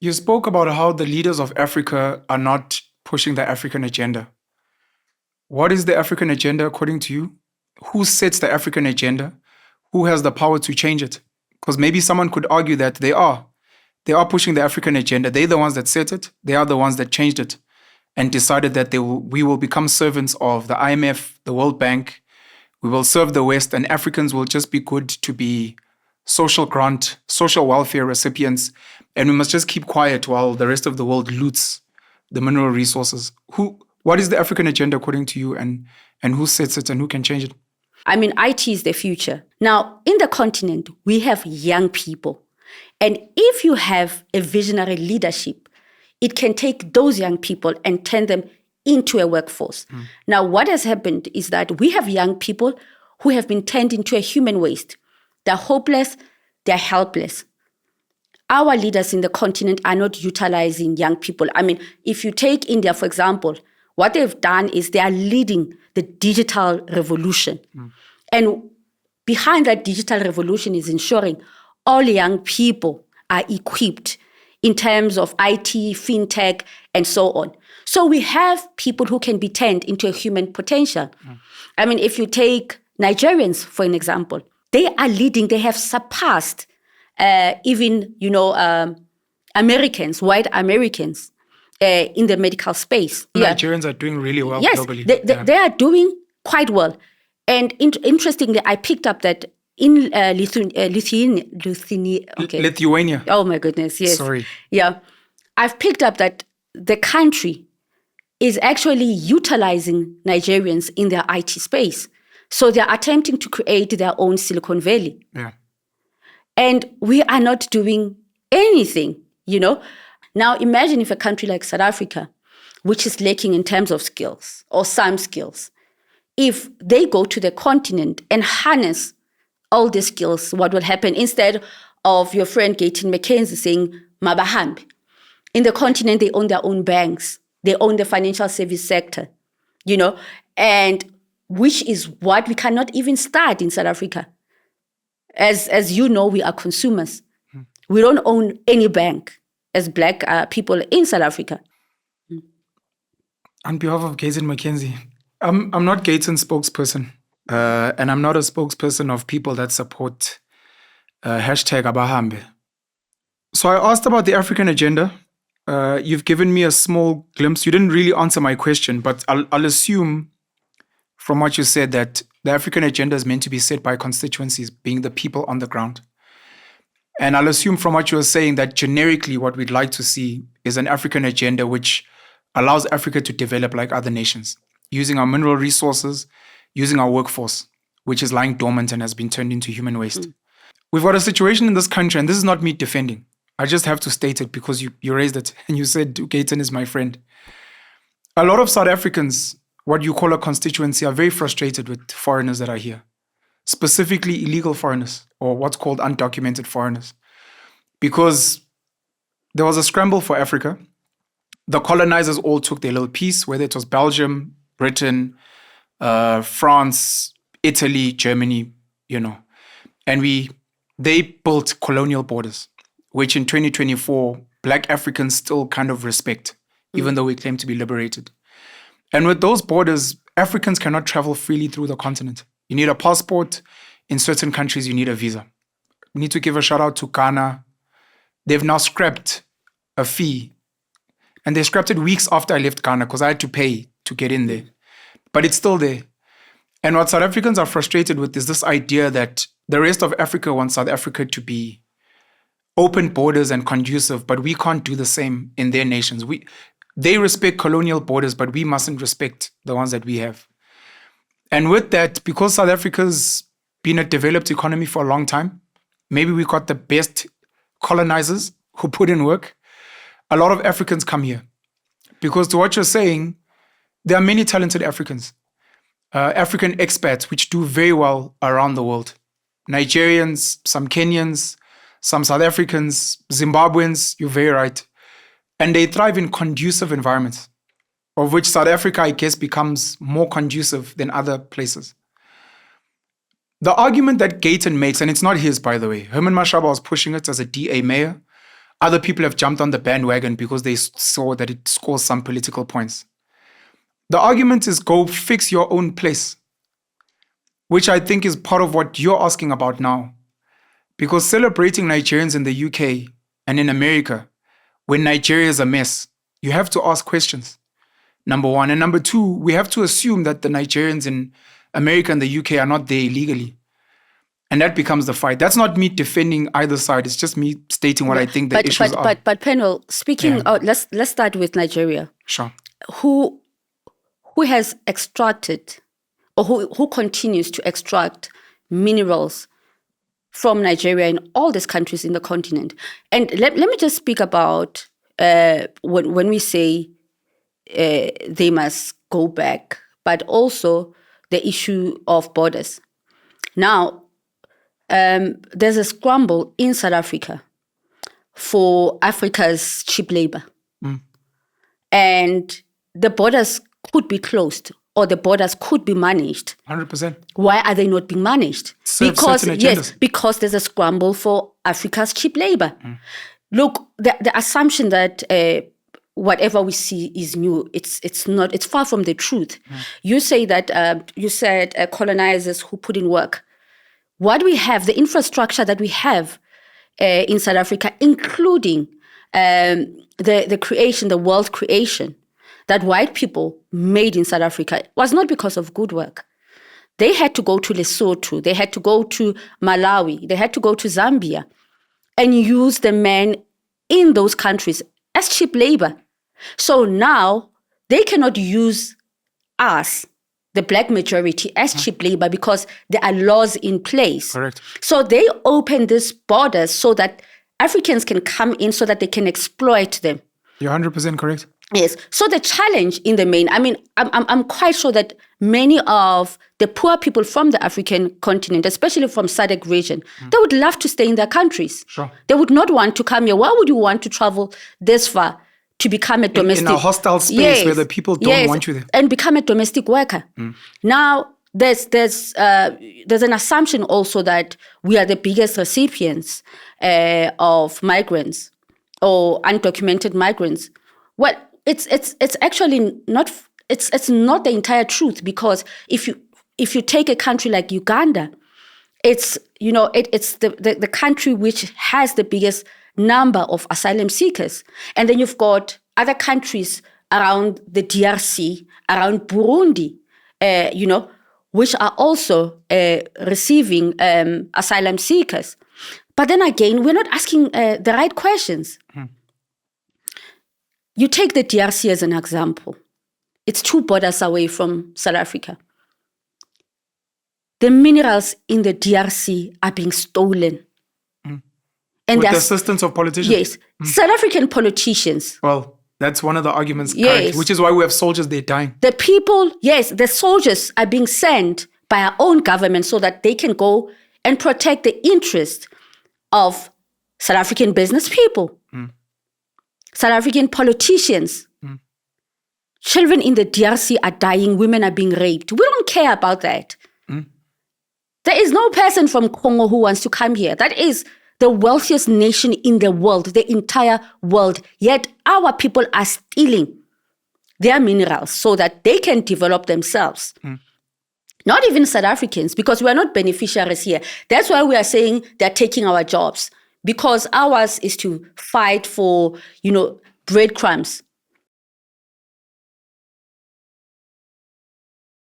You spoke about how the leaders of Africa are not pushing the African agenda. What is the African agenda according to you? Who sets the African agenda? Who has the power to change it? Because maybe someone could argue that they are. They are pushing the African agenda. They're the ones that set it. They are the ones that changed it and decided that we will become servants of the IMF, the World Bank. We will serve the West, and Africans will just be good to be social grant, social welfare recipients, and we must just keep quiet while the rest of the world loots the mineral resources. What is the African agenda according to you, and who sets it and who can change it? I mean, IT is the future. Now, in the continent, we have young people. And if you have a visionary leadership, it can take those young people and turn them into a workforce. Now, what has happened is that we have young people who have been turned into a human waste. They're hopeless, they're helpless. Our leaders in the continent are not utilizing young people. I mean, if you take India, for example, what they've done is they are leading the digital revolution. And behind that digital revolution is ensuring all young people are equipped in terms of IT, fintech, and so on. So we have people who can be turned into a human potential. I mean, if you take Nigerians, for an example, they are leading, they have surpassed even, Americans, white Americans in the medical space. Nigerians are doing really well globally. They are doing quite well. And interestingly, I picked up that in Lithuania. Oh my goodness, yes. Sorry. Yeah. I've picked up that the country is actually utilizing Nigerians in their IT space. So they're attempting to create their own Silicon Valley. Yeah. And we are not doing anything, Now imagine if a country like South Africa, which is lacking in terms of skills or some skills, if they go to the continent and harness all the skills, what will happen instead of your friend Gayton McKenzie saying, Mabahambi? In the continent, they own their own banks. They own the financial service sector, and which is what we cannot even start in South Africa. As you know, we are consumers. We don't own any bank as Black people in South Africa. On behalf of Gayton McKenzie, I'm not Gayton's spokesperson, and I'm not a spokesperson of people that support #Abahambe. So I asked about the African agenda. You've given me a small glimpse. You didn't really answer my question, but I'll assume from what you said that the African agenda is meant to be set by constituencies, being the people on the ground. And I'll assume from what you were saying that generically what we'd like to see is an African agenda which allows Africa to develop like other nations, using our mineral resources, using our workforce, which is lying dormant and has been turned into human waste. We've got a situation in this country, and this is not me defending. I just have to state it because you raised it and you said Gayton is my friend. A lot of South Africans, what you call a constituency, are very frustrated with foreigners that are here, specifically illegal foreigners or what's called undocumented foreigners, because there was a scramble for Africa. The colonizers all took their little piece, whether it was Belgium, Britain, France, Italy, Germany, and they built colonial borders, which in 2024, Black Africans still kind of respect, even though we claim to be liberated. And with those borders, Africans cannot travel freely through the continent. You need a passport. In certain countries, you need a visa. We need to give a shout out to Ghana. They've now scrapped a fee. And they scrapped it weeks after I left Ghana because I had to pay to get in there. But it's still there. And what South Africans are frustrated with is this idea that the rest of Africa wants South Africa to be open borders and conducive, but we can't do the same in their nations. They respect colonial borders, but we mustn't respect the ones that we have. And with that, because South Africa's been a developed economy for a long time, maybe we got the best colonizers who put in work. A lot of Africans come here. Because to what you're saying, there are many talented Africans, African expats, which do very well around the world. Nigerians, some Kenyans, some South Africans, Zimbabweans, you're very right. And they thrive in conducive environments, of which South Africa, I guess, becomes more conducive than other places. The argument that Gayton makes, and it's not his, by the way, Herman Mashaba was pushing it as a DA mayor. other people have jumped on the bandwagon because they saw that it scores some political points. The argument is go fix your own place, which I think is part of what you're asking about now. Because celebrating Nigerians in the UK and in America, when Nigeria is a mess, you have to ask questions, number one. And number two, we have to assume that the Nigerians in America and the UK are not there illegally. And that becomes the fight. That's not me defending either side. It's just me stating what I think the issues are. But Penuel, speaking, let's start with Nigeria. Sure. Who has extracted or who continues to extract minerals from Nigeria and all these countries in the continent? And let me just speak about when we say they must go back, but also the issue of borders. Now, there's a scramble in South Africa for Africa's cheap labor. And the borders could be closed or the borders could be managed. 100%. Why are they not being managed? Because there's a scramble for Africa's cheap labor. Look, the assumption that whatever we see is new, it's not. It's far from the truth. You say that you said colonizers who put in work. What we have, the infrastructure that we have in South Africa, including the creation, the wealth creation that white people made in South Africa, was not because of good work. They had to go to Lesotho, they had to go to Malawi, they had to go to Zambia and use the men in those countries as cheap labor. So now they cannot use us, the black majority, as cheap labor because there are laws in place. Correct. So they open these borders so that Africans can come in so that they can exploit them. You're 100% correct. Yes. So the challenge in the main, I mean, I'm quite sure that many of the poor people from the African continent, especially from SADC region, they would love to stay in their countries. Sure. They would not want to come here. Why would you want to travel this far to become a domestic? In a hostile space where the people don't want you there. And become a domestic worker. Now, there's an assumption also that we are the biggest recipients of migrants or undocumented migrants. Well, it's actually not. It's not the entire truth, because if you take a country like Uganda, it's the country which has the biggest number of asylum seekers, and then you've got other countries around the DRC, around Burundi, which are also receiving asylum seekers. But then again, we're not asking the right questions. You take the DRC as an example. It's 2 borders away from South Africa. The minerals in the DRC are being stolen. And with the assistance of politicians? Yes. South African politicians. Well, that's one of the arguments, currently, which is why we have soldiers there dying. The people, the soldiers are being sent by our own government so that they can go and protect the interests of South African business people, South African politicians. Children in the DRC are dying, women are being raped. We don't care about that. There is no person from Congo who wants to come here. That is the wealthiest nation in the world, the entire world. Yet our people are stealing their minerals so that they can develop themselves. Not even South Africans, because we are not beneficiaries here. That's why we are saying they're taking our jobs, because ours is to fight for, breadcrumbs